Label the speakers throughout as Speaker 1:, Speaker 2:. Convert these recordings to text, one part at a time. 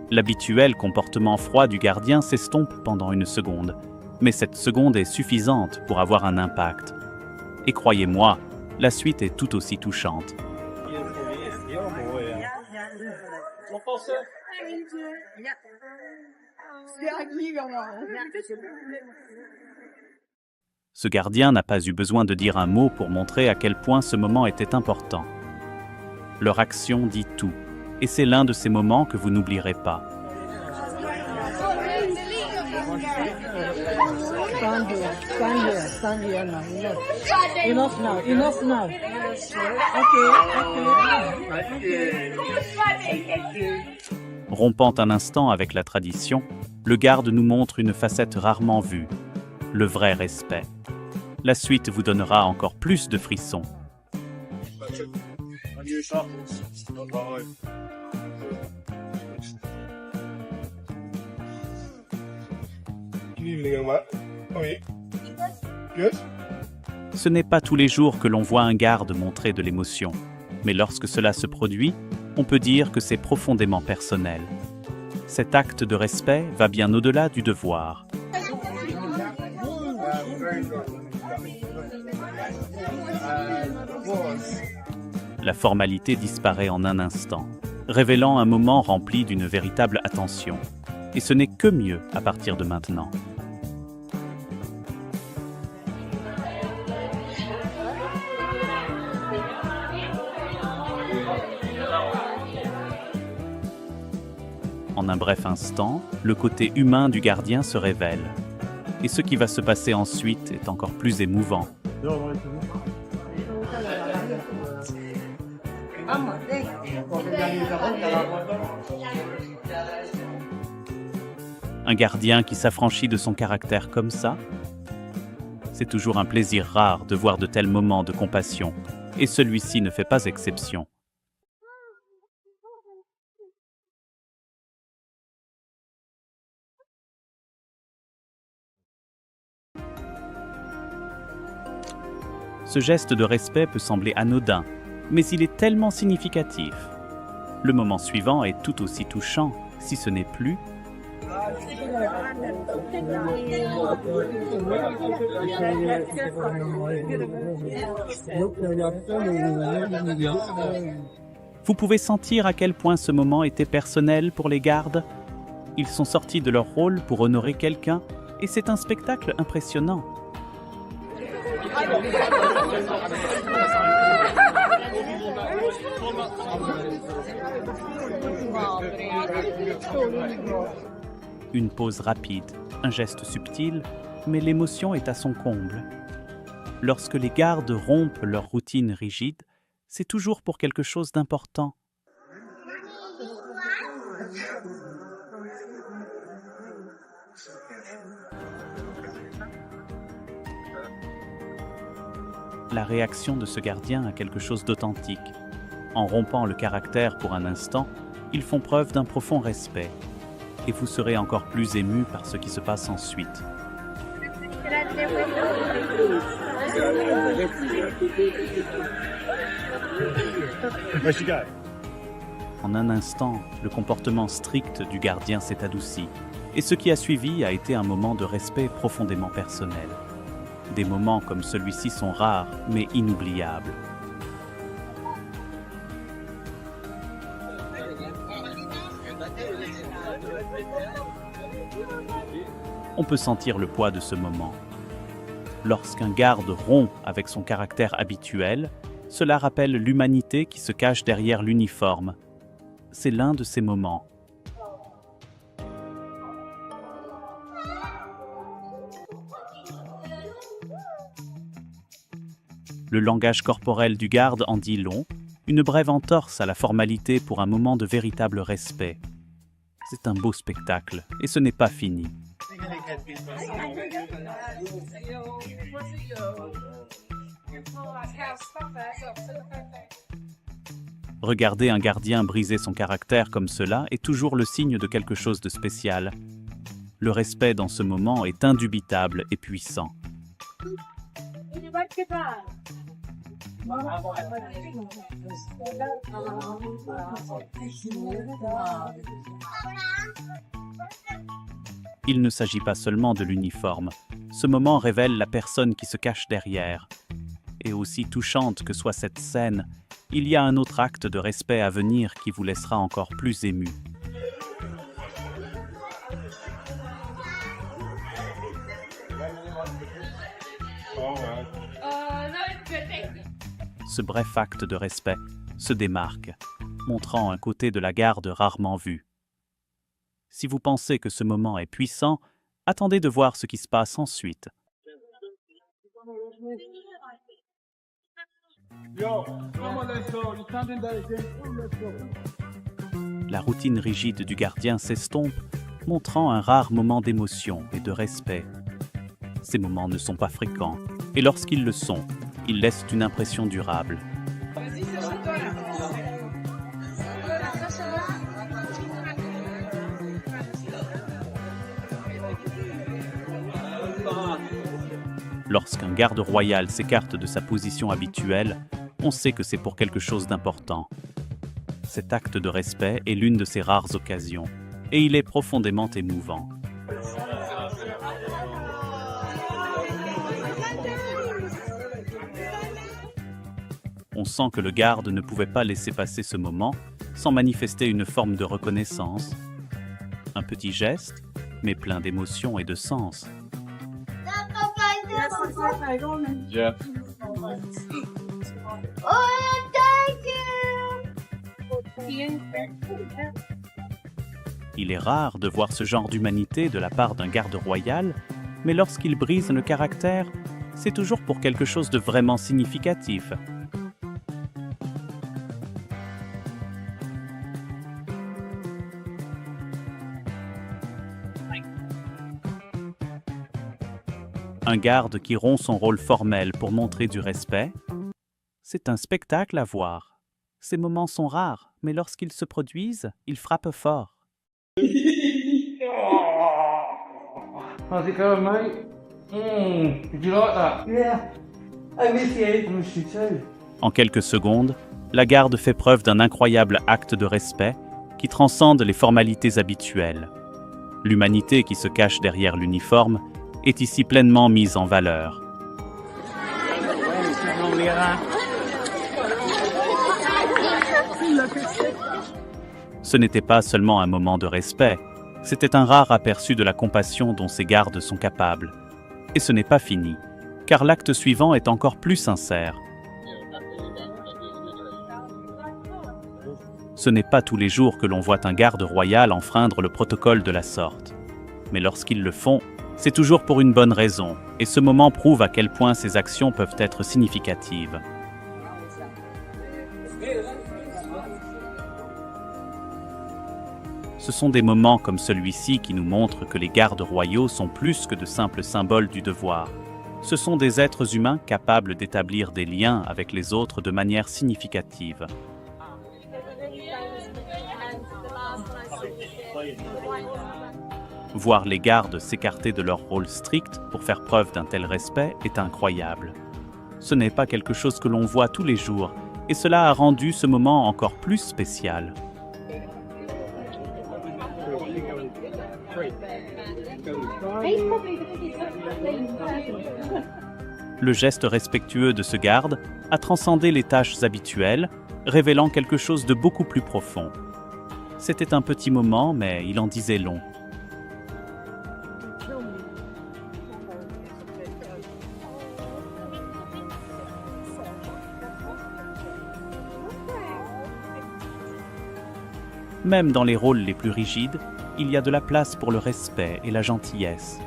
Speaker 1: L'habituel comportement froid du gardien s'estompe pendant une seconde, mais cette seconde est suffisante pour avoir un impact. Et croyez-moi, la suite est tout aussi touchante. Ce gardien n'a pas eu besoin de dire un mot pour montrer à quel point ce moment était important. Leur action dit tout, et c'est l'un de ces moments que vous n'oublierez pas. Rompant un instant avec la tradition, le garde nous montre une facette rarement vue, le vrai respect. La suite vous donnera encore plus de frissons. Ce n'est pas tous les jours que l'on voit un garde montrer de l'émotion, mais lorsque cela se produit, on peut dire que c'est profondément personnel. Cet acte de respect va bien au-delà du devoir. La formalité disparaît en un instant, révélant un moment rempli d'une véritable attention. Et ce n'est que mieux à partir de maintenant. En un bref instant, le côté humain du gardien se révèle. Et ce qui va se passer ensuite est encore plus émouvant. Un gardien qui s'affranchit de son caractère comme ça? C'est toujours un plaisir rare de voir de tels moments de compassion, et celui-ci ne fait pas exception. Ce geste de respect peut sembler anodin, mais il est tellement significatif. Le moment suivant est tout aussi touchant, si ce n'est plus. Vous pouvez sentir à quel point ce moment était personnel pour les gardes. Ils sont sortis de leur rôle pour honorer quelqu'un, et c'est un spectacle impressionnant. Une pause rapide, un geste subtil, mais l'émotion est à son comble. Lorsque les gardes rompent leur routine rigide, c'est toujours pour quelque chose d'important. La réaction de ce gardien a quelque chose d'authentique. En rompant le caractère pour un instant, ils font preuve d'un profond respect. Et vous serez encore plus ému par ce qui se passe ensuite. En un instant, le comportement strict du gardien s'est adouci, et ce qui a suivi a été un moment de respect profondément personnel. Des moments comme celui-ci sont rares, mais inoubliables. On peut sentir le poids de ce moment. Lorsqu'un garde rompt avec son caractère habituel, cela rappelle l'humanité qui se cache derrière l'uniforme. C'est l'un de ces moments. Le langage corporel du garde en dit long, une brève entorse à la formalité pour un moment de véritable respect. C'est un beau spectacle, et ce n'est pas fini. Regarder un gardien briser son caractère comme cela est toujours le signe de quelque chose de spécial. Le respect dans ce moment est indubitable et puissant. Il ne s'agit pas seulement de l'uniforme. Ce moment révèle la personne qui se cache derrière. Et aussi touchante que soit cette scène, il y a un autre acte de respect à venir qui vous laissera encore plus ému. Ce bref acte de respect se démarque, montrant un côté de la garde rarement vu. Si vous pensez que ce moment est puissant, attendez de voir ce qui se passe ensuite. La routine rigide du gardien s'estompe, montrant un rare moment d'émotion et de respect. Ces moments ne sont pas fréquents, et lorsqu'ils le sont, ils laissent une impression durable. Lorsqu'un garde royal s'écarte de sa position habituelle, on sait que c'est pour quelque chose d'important. Cet acte de respect est l'une de ces rares occasions, et il est profondément émouvant. On sent que le garde ne pouvait pas laisser passer ce moment sans manifester une forme de reconnaissance. Un petit geste, mais plein d'émotion et de sens.
Speaker 2: Yeah.
Speaker 1: Il est rare de voir ce genre d'humanité de la part d'un garde royal, mais lorsqu'il brise le caractère, c'est toujours pour quelque chose de vraiment significatif. Un garde qui rompt son rôle formel pour montrer du respect, c'est un spectacle à voir. Ces moments sont rares, mais lorsqu'ils se produisent, ils frappent fort.
Speaker 2: How's it going, mate? Did you like that?
Speaker 3: Yeah, I miss you.
Speaker 2: I miss you too.
Speaker 1: En quelques secondes, la garde fait preuve d'un incroyable acte de respect qui transcende les formalités habituelles. L'humanité qui se cache derrière l'uniforme est ici pleinement mise en valeur. Ce n'était pas seulement un moment de respect, c'était un rare aperçu de la compassion dont ces gardes sont capables. Et ce n'est pas fini, car l'acte suivant est encore plus sincère. Ce n'est pas tous les jours que l'on voit un garde royal enfreindre le protocole de la sorte. Mais lorsqu'ils le font, c'est toujours pour une bonne raison, et ce moment prouve à quel point ces actions peuvent être significatives. Ce sont des moments comme celui-ci qui nous montrent que les gardes royaux sont plus que de simples symboles du devoir. Ce sont des êtres humains capables d'établir des liens avec les autres de manière significative. Voir les gardes s'écarter de leur rôle strict pour faire preuve d'un tel respect est incroyable. Ce n'est pas quelque chose que l'on voit tous les jours, et cela a rendu ce moment encore plus spécial. Le geste respectueux de ce garde a transcendé les tâches habituelles, révélant quelque chose de beaucoup plus profond. C'était un petit moment, mais il en disait long. Même dans les rôles les plus rigides, il y a de la place pour le respect et la gentillesse.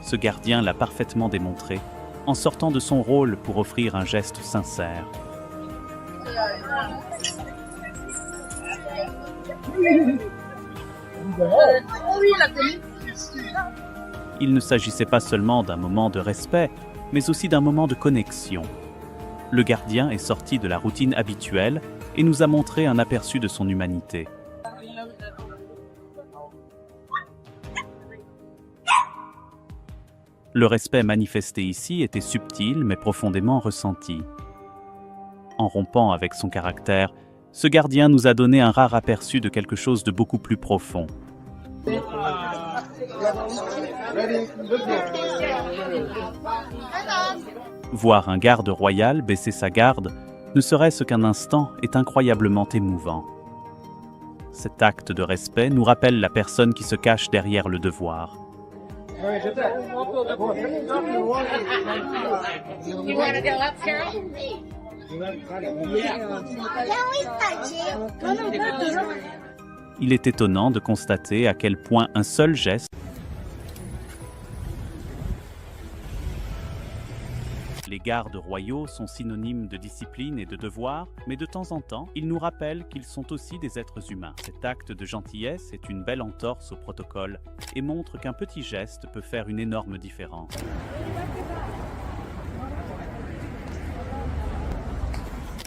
Speaker 1: Ce gardien l'a parfaitement démontré en sortant de son rôle pour offrir un geste sincère. Il ne s'agissait pas seulement d'un moment de respect, mais aussi d'un moment de connexion. Le gardien est sorti de la routine habituelle et nous a montré un aperçu de son humanité. Le respect manifesté ici était subtil mais profondément ressenti. En rompant avec son caractère, ce gardien nous a donné un rare aperçu de quelque chose de beaucoup plus profond. Voir un garde royal baisser sa garde, ne serait-ce qu'un instant, est incroyablement émouvant. Cet acte de respect nous rappelle la personne qui se cache derrière le devoir.
Speaker 4: You want to go up, Carol?
Speaker 1: Il est étonnant de constater à quel point un seul geste, les gardes royaux sont synonymes de discipline et de devoir, mais de temps en temps, ils nous rappellent qu'ils sont aussi des êtres humains. Cet acte de gentillesse est une belle entorse au protocole et montre qu'un petit geste peut faire une énorme différence.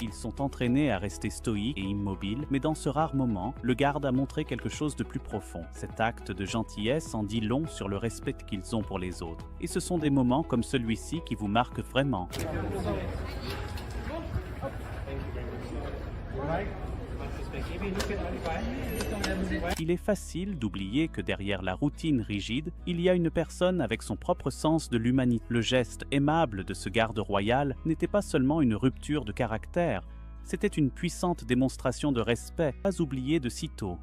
Speaker 1: Ils sont entraînés à rester stoïques et immobiles, mais dans ce rare moment, le garde a montré quelque chose de plus profond. Cet acte de gentillesse en dit long sur le respect qu'ils ont pour les autres. Et ce sont des moments comme celui-ci qui vous marquent vraiment. Il est facile d'oublier que derrière la routine rigide, il y a une personne avec son propre sens de l'humanité. Le geste aimable de ce garde royal n'était pas seulement une rupture de caractère, c'était une puissante démonstration de respect, pas oubliée de sitôt.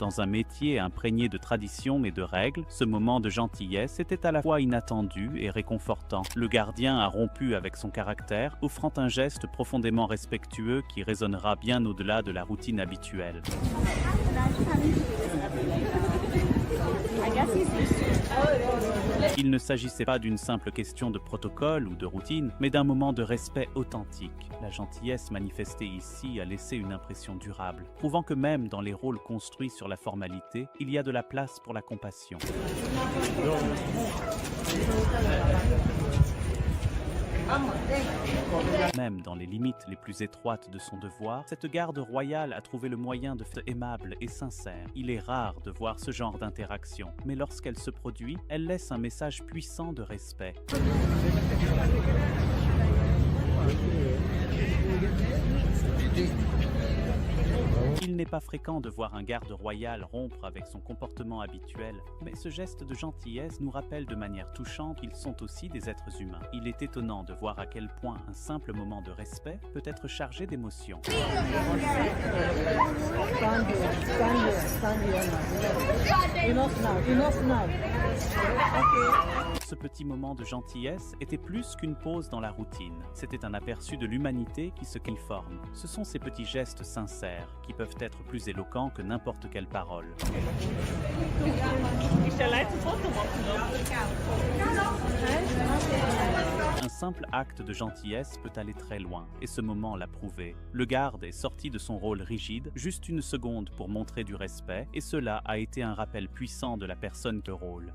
Speaker 1: Dans un métier imprégné de traditions et de règles, ce moment de gentillesse était à la fois inattendu et réconfortant. Le gardien a rompu avec son caractère, offrant un geste profondément respectueux qui résonnera bien au-delà de la routine habituelle. Il ne s'agissait pas d'une simple question de protocole ou de routine, mais d'un moment de respect authentique. La gentillesse manifestée ici a laissé une impression durable, prouvant que même dans les rôles construits sur la formalité, il y a de la place pour la compassion. Même dans les limites les plus étroites de son devoir, cette garde royale a trouvé le moyen de faire aimable et sincère. Il est rare de voir ce genre d'interaction, mais lorsqu'elle se produit, elle laisse un message puissant de respect. Il n'est pas fréquent de voir un garde royal rompre avec son comportement habituel, mais ce geste de gentillesse nous rappelle de manière touchante qu'ils sont aussi des êtres humains. Il est étonnant de voir à quel point un simple moment de respect peut être chargé d'émotions. Ce petit moment de gentillesse était plus qu'une pause dans la routine. C'était un aperçu de l'humanité qui se forme. Ce sont ces petits gestes sincères qui peuvent être plus éloquents que n'importe quelle parole. Un simple acte de gentillesse peut aller très loin, et ce moment l'a prouvé. Le garde est sorti de son rôle rigide, juste une seconde pour montrer du respect, et cela a été un rappel puissant de la personne que rôle.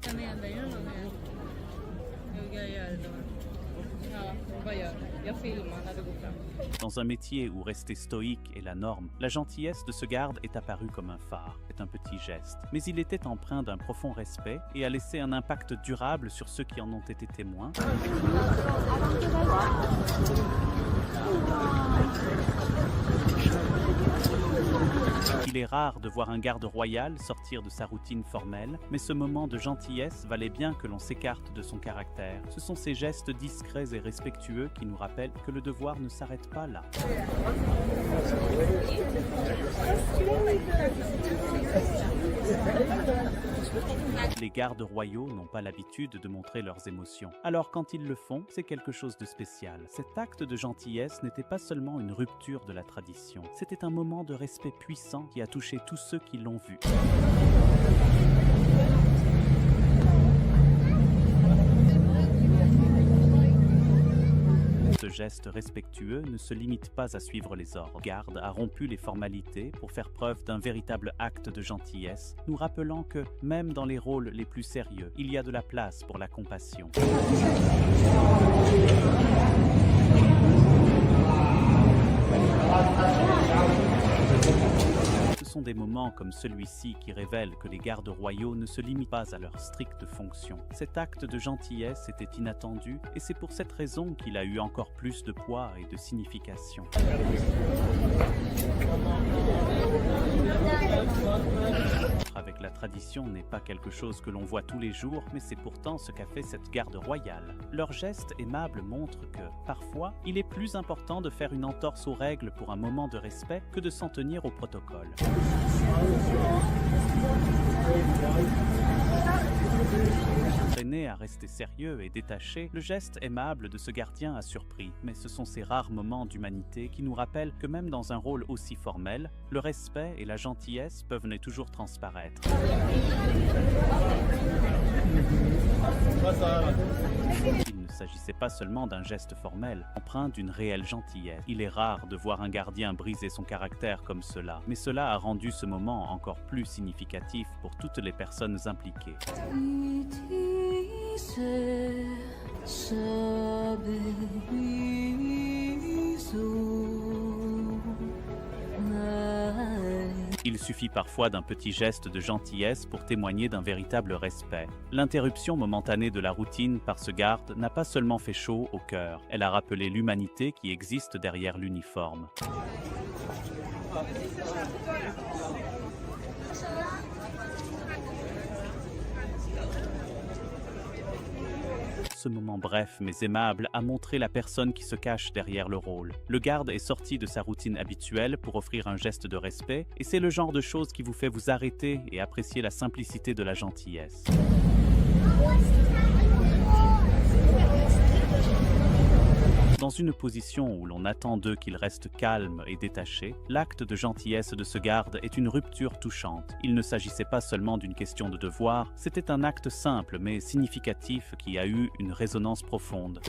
Speaker 1: Dans un métier où rester stoïque est la norme, la gentillesse de ce garde est apparue comme un phare. C'est un petit geste, mais il était empreint d'un profond respect et a laissé un impact durable sur ceux qui en ont été témoins. Il est rare de voir un garde royal sortir de sa routine formelle, mais ce moment de gentillesse valait bien que l'on s'écarte de son caractère. Ce sont ces gestes discrets et respectueux qui nous rappellent que le devoir ne s'arrête pas là. Les gardes royaux n'ont pas l'habitude de montrer leurs émotions. Alors quand ils le font, c'est quelque chose de spécial. Cet acte de gentillesse n'était pas seulement une rupture de la tradition, c'était un moment de respect puissant qui a touché tous ceux qui l'ont vu. Ce geste respectueux ne se limite pas à suivre les ordres. Le garde a rompu les formalités pour faire preuve d'un véritable acte de gentillesse, nous rappelant que, même dans les rôles les plus sérieux, il y a de la place pour la compassion. Ce sont des moments comme celui-ci qui révèlent que les gardes royaux ne se limitent pas à leur stricte fonction. Cet acte de gentillesse était inattendu et c'est pour cette raison qu'il a eu encore plus de poids et de signification. Avec la tradition n'est pas quelque chose que l'on voit tous les jours, mais c'est pourtant ce qu'a fait cette garde royale. Leur geste aimable montre que, parfois, il est plus important de faire une entorse aux règles pour un moment de respect que de s'en tenir au protocole. Entraîné à rester sérieux et détaché, le geste aimable de ce gardien a surpris, mais ce sont ces rares moments d'humanité qui nous rappellent que même dans un rôle aussi formel, le respect et la gentillesse peuvent ne toujours transparaître. Il ne s'agissait pas seulement d'un geste formel, empreint d'une réelle gentillesse. Il est rare de voir un gardien briser son caractère comme cela, mais cela a rendu ce moment encore plus significatif pour toutes les personnes impliquées. Il suffit parfois d'un petit geste de gentillesse pour témoigner d'un véritable respect. L'interruption momentanée de la routine par ce garde n'a pas seulement fait chaud au cœur, elle a rappelé l'humanité qui existe derrière l'uniforme. Ce moment bref mais aimable a montré la personne qui se cache derrière le rôle. Le garde est sorti de sa routine habituelle pour offrir un geste de respect, et c'est le genre de choses qui vous fait vous arrêter et apprécier la simplicité de la gentillesse. Dans une position où l'on attend d'eux qu'ils restent calmes et détachés, l'acte de gentillesse de ce garde est une rupture touchante. Il ne s'agissait pas seulement d'une question de devoir, c'était un acte simple mais significatif qui a eu une résonance profonde.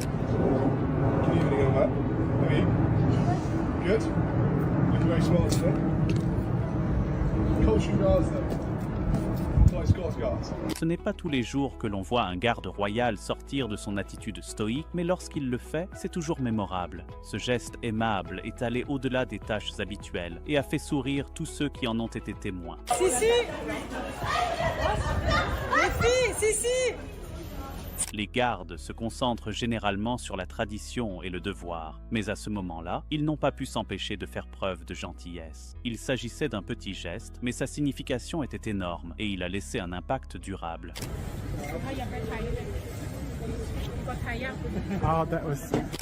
Speaker 1: Ce n'est pas tous les jours que l'on voit un garde royal sortir de son attitude stoïque, mais lorsqu'il le fait, c'est toujours mémorable. Ce geste aimable est allé au-delà des tâches habituelles et a fait sourire tous ceux qui en ont été témoins.
Speaker 3: Sissi! Les filles, Sissi!
Speaker 1: Les gardes se concentrent généralement sur la tradition et le devoir, mais à ce moment-là, ils n'ont pas pu s'empêcher de faire preuve de gentillesse. Il s'agissait d'un petit geste, mais sa signification était énorme et il a laissé un impact durable.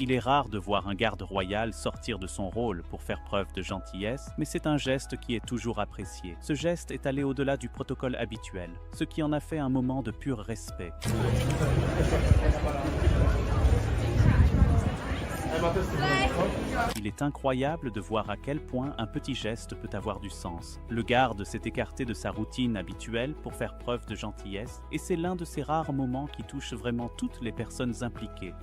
Speaker 1: Il est rare de voir un garde royal sortir de son rôle pour faire preuve de gentillesse, mais c'est un geste qui est toujours apprécié. Ce geste est allé au-delà du protocole habituel, ce qui en a fait un moment de pur respect. Il est incroyable de voir à quel point un petit geste peut avoir du sens. Le garde s'est écarté de sa routine habituelle pour faire preuve de gentillesse, et c'est l'un de ces rares moments qui touche vraiment toutes les personnes impliquées.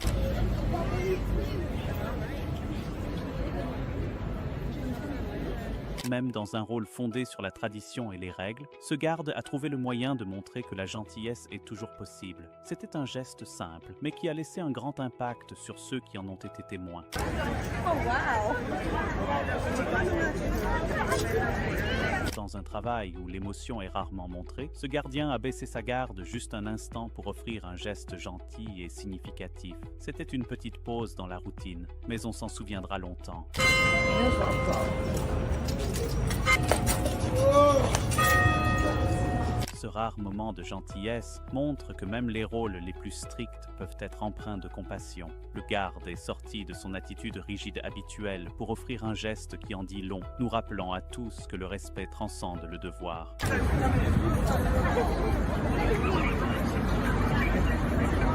Speaker 1: Même dans un rôle fondé sur la tradition et les règles, ce garde a trouvé le moyen de montrer que la gentillesse est toujours possible. C'était un geste simple, mais qui a laissé un grand impact sur ceux qui en ont été témoins.
Speaker 3: Oh, wow.
Speaker 1: Dans un travail où l'émotion est rarement montrée, ce gardien a baissé sa garde juste un instant pour offrir un geste gentil et significatif. C'était une petite pause dans la routine, mais on s'en souviendra longtemps. Ce rare moment de gentillesse montre que même les rôles les plus stricts peuvent être empreints de compassion. Le garde est sorti de son attitude rigide habituelle pour offrir un geste qui en dit long, nous rappelant à tous que le respect transcende le devoir.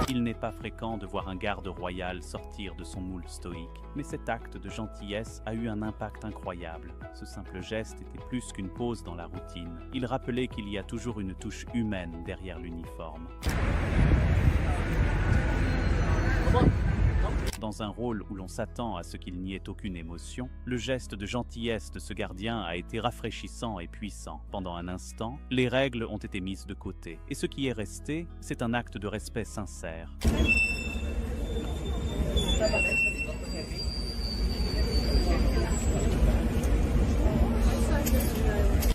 Speaker 1: Il n'est pas fréquent de voir un garde royal sortir de son moule stoïque, mais cet acte de gentillesse a eu un impact incroyable. Ce simple geste était plus qu'une pause dans la routine. Il rappelait qu'il y a toujours une touche humaine derrière l'uniforme. Dans un rôle où l'on s'attend à ce qu'il n'y ait aucune émotion, le geste de gentillesse de ce gardien a été rafraîchissant et puissant. Pendant un instant, les règles ont été mises de côté, et ce qui est resté, c'est un acte de respect sincère.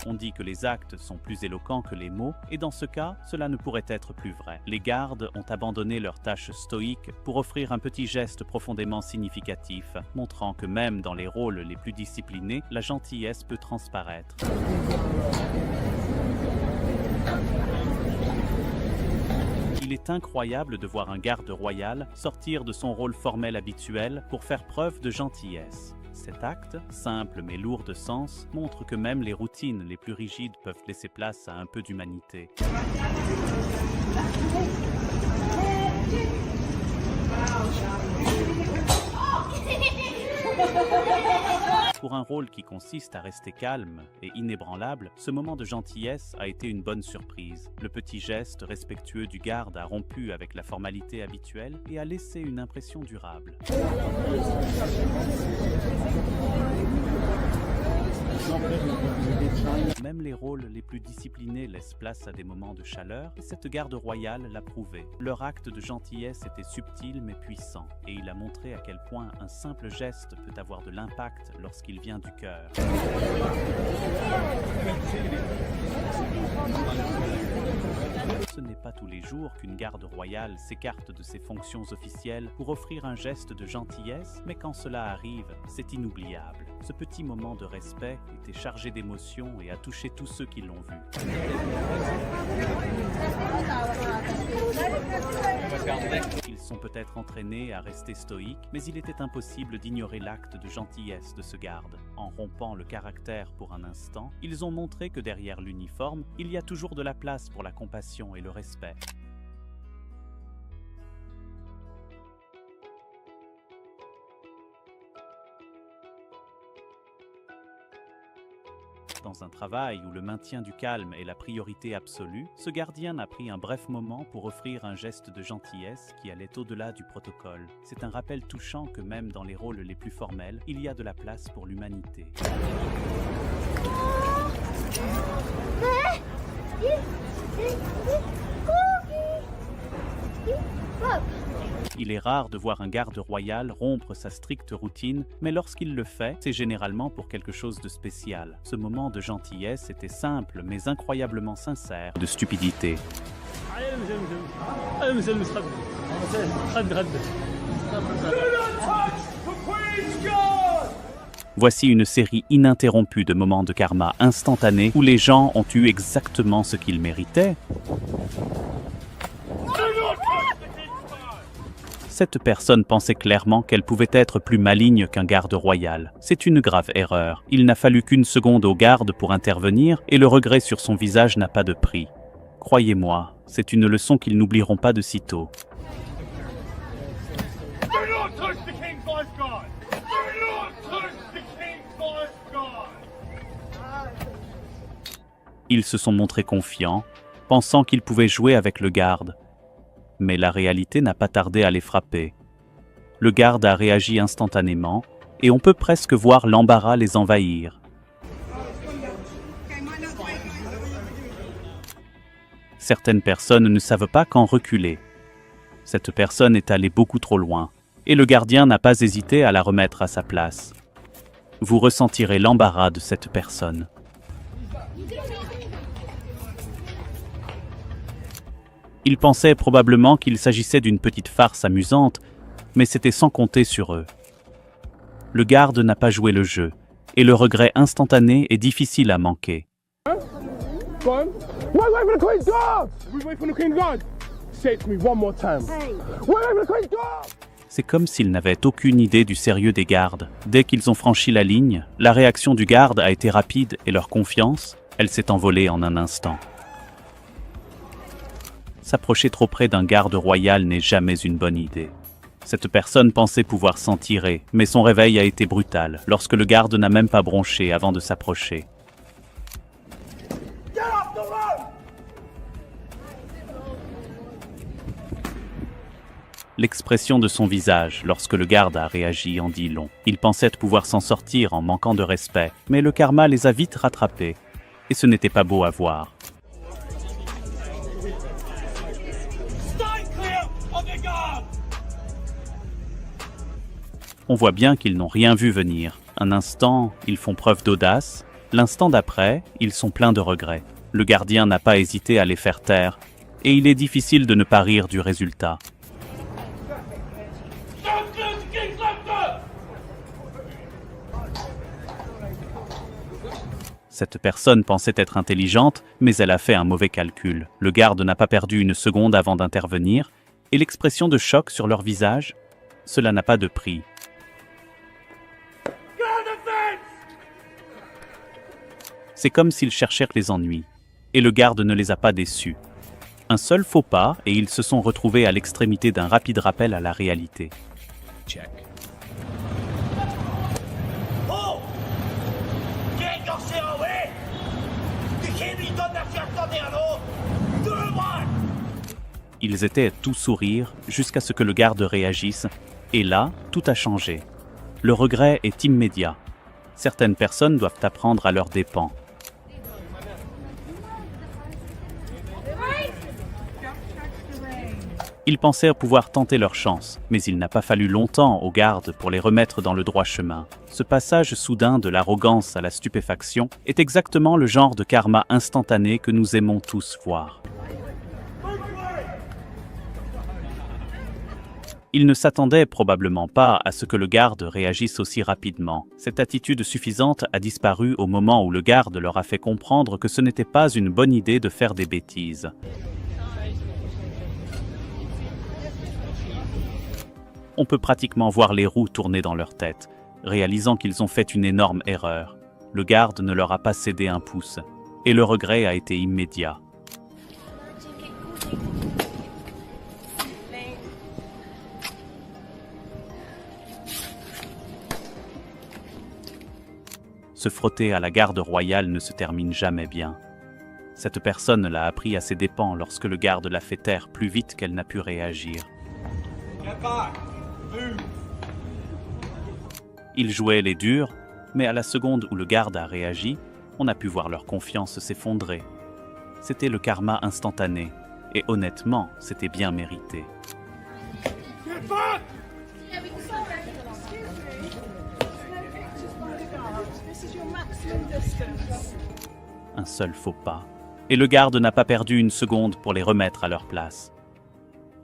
Speaker 1: On dit dit que les actes sont plus éloquents que les mots, et dans ce cas, cela ne pourrait être plus vrai. Les gardes ont abandonné leurs tâches stoïques pour offrir un petit geste profondément significatif, montrant que même dans les rôles les plus disciplinés, la gentillesse peut transparaître. Il est incroyable de voir un garde royal sortir de son rôle formel habituel pour faire preuve de gentillesse. Cet acte, simple mais lourd de sens, montre que même les routines les plus rigides peuvent laisser place à un peu d'humanité. Pour un rôle qui consiste à rester calme et inébranlable, ce moment de gentillesse a été une bonne surprise. Le petit geste respectueux du garde a rompu avec la formalité habituelle et a laissé une impression durable. Même les rôles les plus disciplinés laissent place à des moments de chaleur, et cette garde royale l'a prouvé. Leur acte de gentillesse était subtil mais puissant, et il a montré à quel point un simple geste peut avoir de l'impact lorsqu'il vient du cœur. Ce n'est pas tous les jours qu'une garde royale s'écarte de ses fonctions officielles pour offrir un geste de gentillesse, mais quand cela arrive, c'est inoubliable. Ce petit moment de respect était chargé d'émotions et a touché tous ceux qui l'ont vu. Ils sont peut-être entraînés à rester stoïques, mais il était impossible d'ignorer l'acte de gentillesse de ce garde. En rompant le caractère pour un instant, ils ont montré que derrière l'uniforme, il y a toujours de la place pour la compassion et le respect. Dans un travail où le maintien du calme est la priorité absolue, ce gardien a pris un bref moment pour offrir un geste de gentillesse qui allait au-delà du protocole. C'est un rappel touchant que même dans les rôles les plus formels, il y a de la place pour l'humanité. Il est rare de voir un garde royal rompre sa stricte routine, mais lorsqu'il le fait, c'est généralement pour quelque chose de spécial. Ce moment de gentillesse était simple, mais incroyablement sincère, de stupidité. Voici une série ininterrompue de moments de karma instantanés où les gens ont eu exactement ce qu'ils méritaient. Cette personne pensait clairement qu'elle pouvait être plus maligne qu'un garde royal. C'est une grave erreur. Il n'a fallu qu'une seconde au garde pour intervenir et le regret sur son visage n'a pas de prix. Croyez-moi, c'est une leçon qu'ils n'oublieront pas de sitôt. Ils se sont montrés confiants, pensant qu'ils pouvaient jouer avec le garde. Mais la réalité n'a pas tardé à les frapper. Le garde a réagi instantanément, et on peut presque voir l'embarras les envahir. Certaines personnes ne savent pas quand reculer. Cette personne est allée beaucoup trop loin, et le gardien n'a pas hésité à la remettre à sa place. Vous ressentirez l'embarras de cette personne. Ils pensaient probablement qu'il s'agissait d'une petite farce amusante, mais c'était sans compter sur eux. Le garde n'a pas joué le jeu, et le regret instantané est difficile à manquer. C'est comme s'ils n'avaient aucune idée du sérieux des gardes. Dès qu'ils ont franchi la ligne, la réaction du garde a été rapide et leur confiance, elle s'est envolée en un instant. S'approcher trop près d'un garde royal n'est jamais une bonne idée. Cette personne pensait pouvoir s'en tirer, mais son réveil a été brutal, lorsque le garde n'a même pas bronché avant de s'approcher. L'expression de son visage, lorsque le garde a réagi, en dit long. Il pensait pouvoir s'en sortir en manquant de respect, mais le karma les a vite rattrapés, et ce n'était pas beau à voir. On voit bien qu'ils n'ont rien vu venir. Un instant, ils font preuve d'audace, L'instant d'après, ils sont pleins de regrets. Le gardien n'a pas hésité à les faire taire, et il est difficile de ne pas rire du résultat. Cette personne pensait être intelligente, mais elle a fait un mauvais calcul. Le garde n'a pas perdu une seconde avant d'intervenir, et l'expression de choc sur leur visage, cela n'a pas de prix. C'est comme s'ils cherchèrent les ennuis, et le garde ne les a pas déçus. Un seul faux pas, et ils se sont retrouvés à l'extrémité d'un rapide rappel à la réalité.
Speaker 4: Check.
Speaker 1: Ils étaient tout sourire jusqu'à ce que le garde réagisse, et là, tout a changé. Le regret est immédiat. Certaines personnes doivent apprendre à leurs dépens. Ils pensaient pouvoir tenter leur chance, mais il n'a pas fallu longtemps aux gardes pour les remettre dans le droit chemin. Ce passage soudain de l'arrogance à la stupéfaction est exactement le genre de karma instantané que nous aimons tous voir. Ils ne s'attendaient probablement pas à ce que le garde réagisse aussi rapidement. Cette attitude suffisante a disparu au moment où le garde leur a fait comprendre que ce n'était pas une bonne idée de faire des bêtises. On peut pratiquement voir les roues tourner dans leur tête, réalisant qu'ils ont fait une énorme erreur. Le garde ne leur a pas cédé un pouce, et le regret a été immédiat. Se frotter à la garde royale ne se termine jamais bien. Cette personne l'a appris à ses dépens lorsque le garde l'a fait taire plus vite qu'elle n'a pu réagir. Ils jouaient les durs, mais à la seconde où le garde a réagi, on a pu voir leur confiance s'effondrer. C'était le karma instantané, et honnêtement, c'était bien mérité. Un seul faux pas, et le garde n'a pas perdu une seconde pour les remettre à leur place.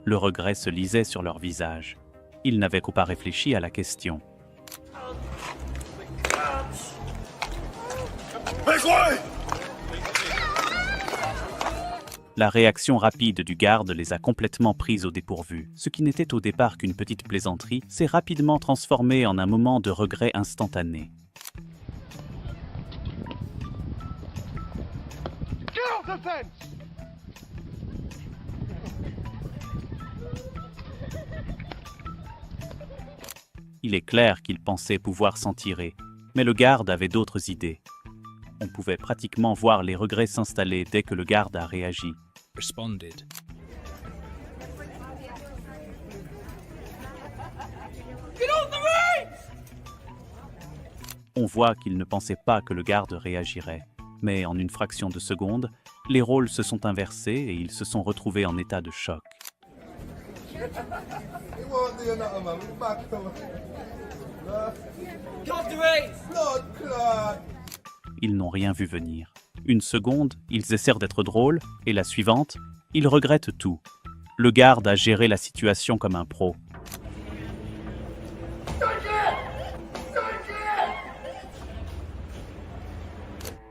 Speaker 1: Le regret se lisait sur leur visage. Ils n'avaient pas réfléchi à la question. La réaction rapide du garde les a complètement prises au dépourvu. Ce qui n'était au départ qu'une petite plaisanterie s'est rapidement transformé en un moment de regret instantané. Il est clair qu'il pensait pouvoir s'en tirer, mais le garde avait d'autres idées. On pouvait pratiquement voir les regrets s'installer dès que le garde a réagi.
Speaker 4: Responded.
Speaker 1: On voit qu'il ne pensait pas que le garde réagirait. Mais en une fraction de seconde, les rôles se sont inversés et ils se sont retrouvés en état de choc. Ils n'ont rien vu venir. Une seconde, ils essaient d'être drôles, et la suivante, ils regrettent tout. Le garde a géré la situation comme un pro.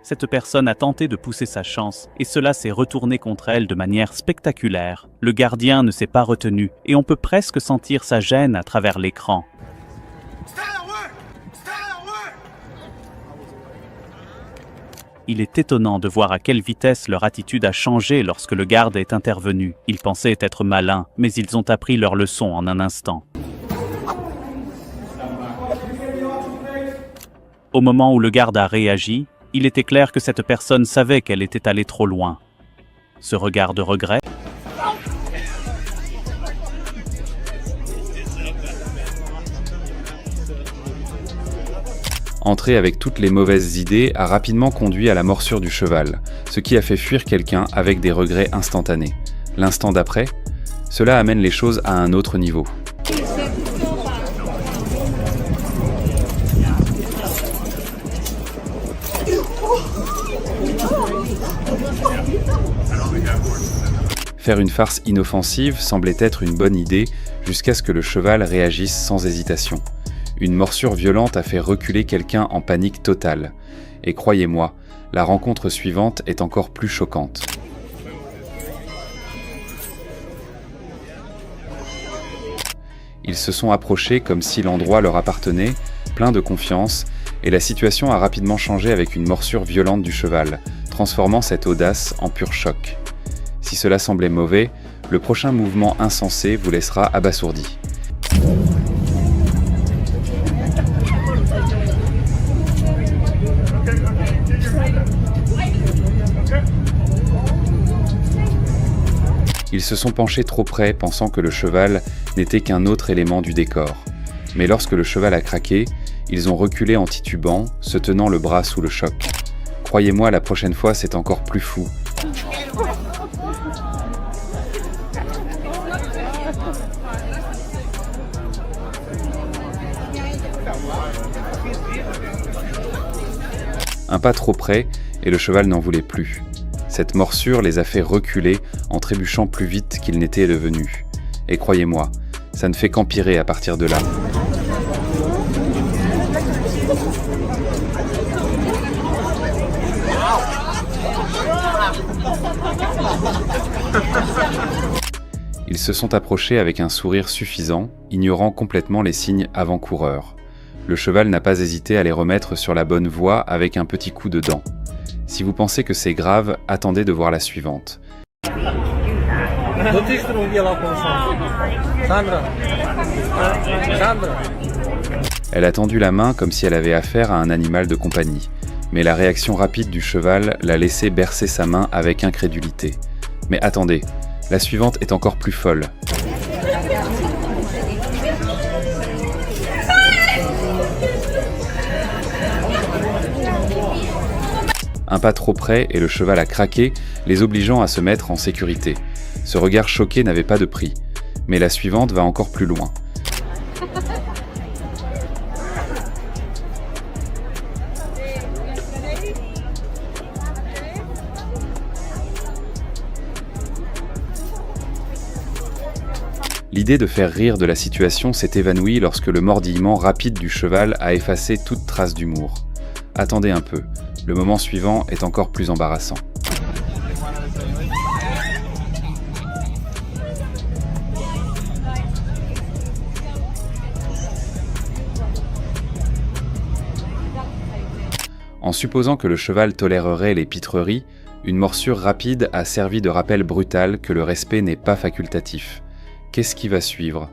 Speaker 1: Cette personne a tenté de pousser sa chance, et cela s'est retourné contre elle de manière spectaculaire. Le gardien ne s'est pas retenu, et on peut presque sentir sa gêne à travers l'écran. Il est étonnant de voir à quelle vitesse leur attitude a changé lorsque le garde est intervenu. Ils pensaient être malins, mais ils ont appris leur leçon en un instant. Au moment où le garde a réagi, il était clair que cette personne savait qu'elle était allée trop loin. Ce regard de regret,
Speaker 5: Entrer avec toutes les mauvaises idées a rapidement conduit à la morsure du cheval, ce qui a fait fuir quelqu'un avec des regrets instantanés. L'instant d'après, cela amène les choses à un autre niveau. Faire une farce inoffensive semblait être une bonne idée jusqu'à ce que le cheval réagisse sans hésitation. Une morsure violente a fait reculer quelqu'un en panique totale. Et croyez-moi, la rencontre suivante est encore plus choquante. Ils se sont approchés comme si l'endroit leur appartenait, plein de confiance, et la situation a rapidement changé avec une morsure violente du cheval, transformant cette audace en pur choc. Si cela semblait mauvais, le prochain mouvement insensé vous laissera abasourdi. Ils se sont penchés trop près, pensant que le cheval n'était qu'un autre élément du décor. Mais lorsque le cheval a craqué, ils ont reculé en titubant, se tenant le bras sous le choc. Croyez-moi, la prochaine fois, c'est encore plus fou. Un pas trop près, et le cheval n'en voulait plus. Cette morsure les a fait reculer en trébuchant plus vite qu'ils n'étaient devenus. Et croyez-moi, ça ne fait qu'empirer à partir de là. Ils se sont approchés avec un sourire suffisant, ignorant complètement les signes avant-coureurs. Le cheval n'a pas hésité à les remettre sur la bonne voie avec un petit coup de dent. Si vous pensez que c'est grave, attendez de voir la suivante. Elle a tendu la main comme si elle avait affaire à un animal de compagnie, mais la réaction rapide du cheval l'a laissé bercer sa main avec incrédulité. Mais attendez, la suivante est encore plus folle. Un pas trop près et le cheval a craqué, les obligeant à se mettre en sécurité. Ce regard choqué n'avait pas de prix. Mais la suivante va encore plus loin. L'idée de faire rire de la situation s'est évanouie lorsque le mordillement rapide du cheval a effacé toute trace d'humour. Attendez un peu. Le moment suivant est encore plus embarrassant. En supposant que le cheval tolérerait les pitreries, une morsure rapide a servi de rappel brutal que le respect n'est pas facultatif. Qu'est-ce qui va suivre ?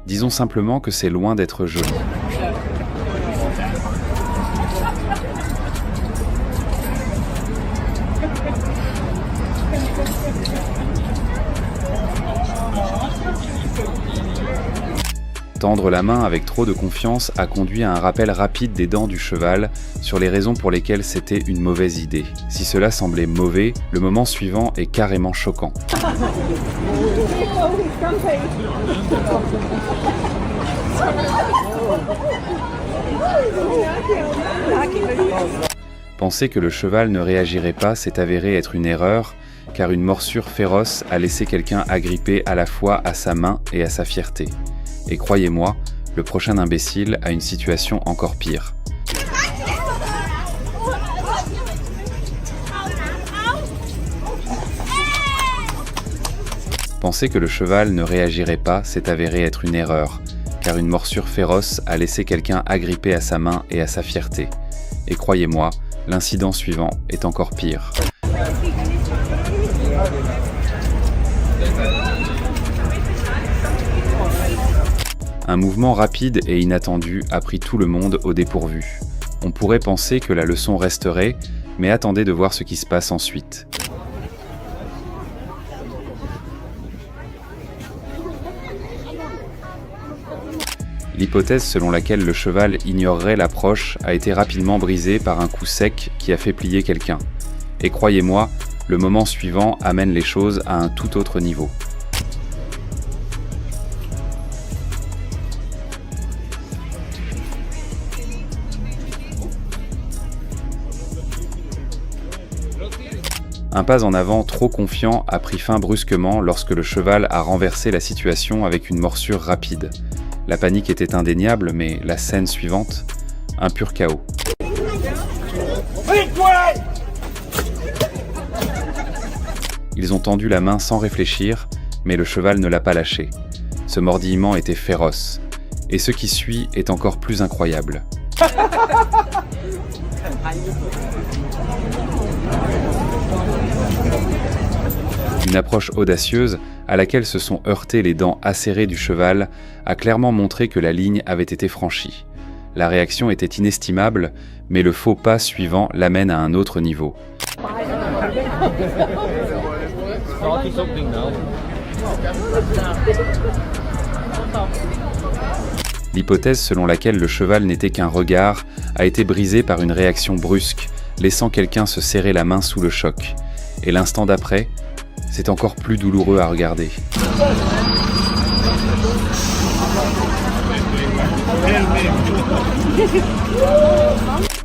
Speaker 5: Disons simplement que c'est loin d'être joli. Tendre la main avec trop de confiance a conduit à un rappel rapide des dents du cheval sur les raisons pour lesquelles c'était une mauvaise idée. Si cela semblait mauvais, le moment suivant est carrément choquant. Penser que le cheval ne réagirait pas s'est avéré être une erreur, car une morsure féroce a laissé quelqu'un agrippé à la fois à sa main et à sa fierté. Et croyez-moi, le prochain imbécile a une situation encore pire. Penser que le cheval ne réagirait pas s'est avéré être une erreur, car une morsure féroce a laissé quelqu'un agrippé à sa main et à sa fierté. Et croyez-moi, l'incident suivant est encore pire. Un mouvement rapide et inattendu a pris tout le monde au dépourvu. On pourrait penser que la leçon resterait, mais attendez de voir ce qui se passe ensuite. L'hypothèse selon laquelle le cheval ignorerait l'approche a été rapidement brisée par un coup sec qui a fait plier quelqu'un. Et croyez-moi, le moment suivant amène les choses à un tout autre niveau. Un pas en avant trop confiant a pris fin brusquement lorsque le cheval a renversé la situation avec une morsure rapide. La panique était indéniable, mais la scène suivante, un pur chaos. Ils ont tendu la main sans réfléchir, mais le cheval ne l'a pas lâché. Ce mordillement était féroce. Et ce qui suit est encore plus incroyable. Une approche audacieuse, à laquelle se sont heurtées les dents acérées du cheval, a clairement montré que la ligne avait été franchie. La réaction était inestimable, mais le faux pas suivant l'amène à un autre niveau. L'hypothèse selon laquelle le cheval n'était qu'un regard a été brisée par une réaction brusque, laissant quelqu'un se serrer la main sous le choc. Et l'instant d'après, c'est encore plus douloureux à regarder.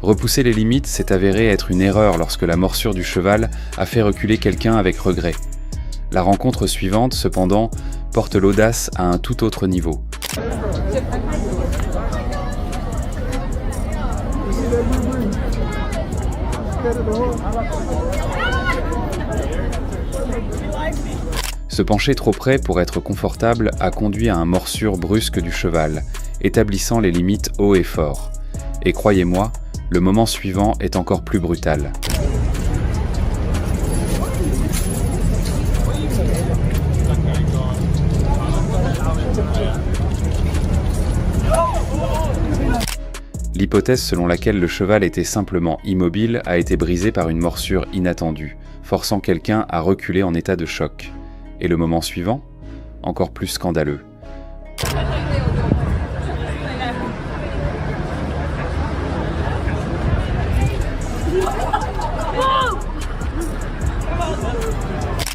Speaker 5: Repousser les limites s'est avéré être une erreur lorsque la morsure du cheval a fait reculer quelqu'un avec regret. La rencontre suivante, cependant, porte l'audace à un tout autre niveau. Se pencher trop près pour être confortable a conduit à une morsure brusque du cheval, établissant les limites haut et fort. Et croyez-moi, le moment suivant est encore plus brutal. L'hypothèse selon laquelle le cheval était simplement immobile a été brisée par une morsure inattendue, forçant quelqu'un à reculer en état de choc. Et le moment suivant, encore plus scandaleux.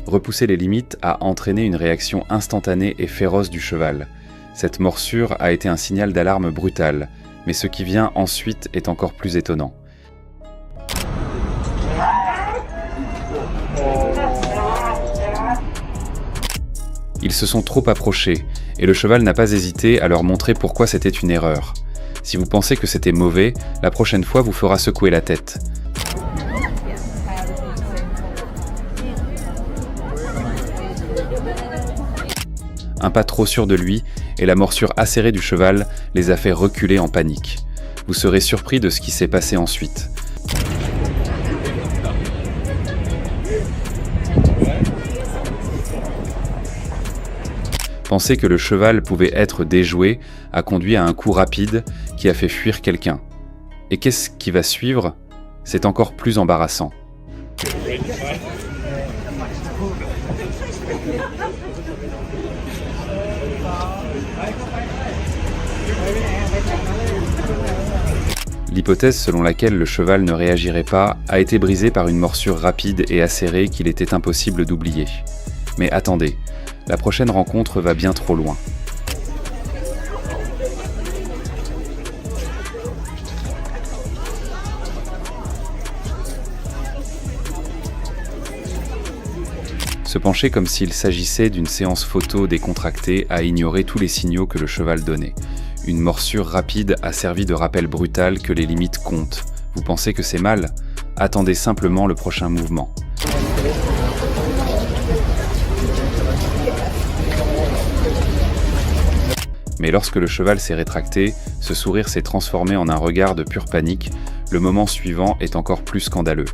Speaker 5: Repousser les limites a entraîné une réaction instantanée et féroce du cheval. Cette morsure a été un signal d'alarme brutal, mais ce qui vient ensuite est encore plus étonnant. Ils se sont trop approchés, et le cheval n'a pas hésité à leur montrer pourquoi c'était une erreur. Si vous pensez que c'était mauvais, la prochaine fois vous fera secouer la tête. Un pas trop sûr de lui, et la morsure acérée du cheval les a fait reculer en panique. Vous serez surpris de ce qui s'est passé ensuite. Penser que le cheval pouvait être déjoué a conduit à un coup rapide qui a fait fuir quelqu'un. Et qu'est-ce qui va suivre? C'est encore plus embarrassant. L'hypothèse selon laquelle le cheval ne réagirait pas a été brisée par une morsure rapide et acérée qu'il était impossible d'oublier. Mais attendez, la prochaine rencontre va bien trop loin. Se pencher comme s'il s'agissait d'une séance photo décontractée a ignoré tous les signaux que le cheval donnait. Une morsure rapide a servi de rappel brutal que les limites comptent. Vous pensez que c'est mal? Attendez simplement le prochain mouvement. Mais lorsque le cheval s'est rétracté, ce sourire s'est transformé en un regard de pure panique. Le moment suivant est encore plus scandaleux.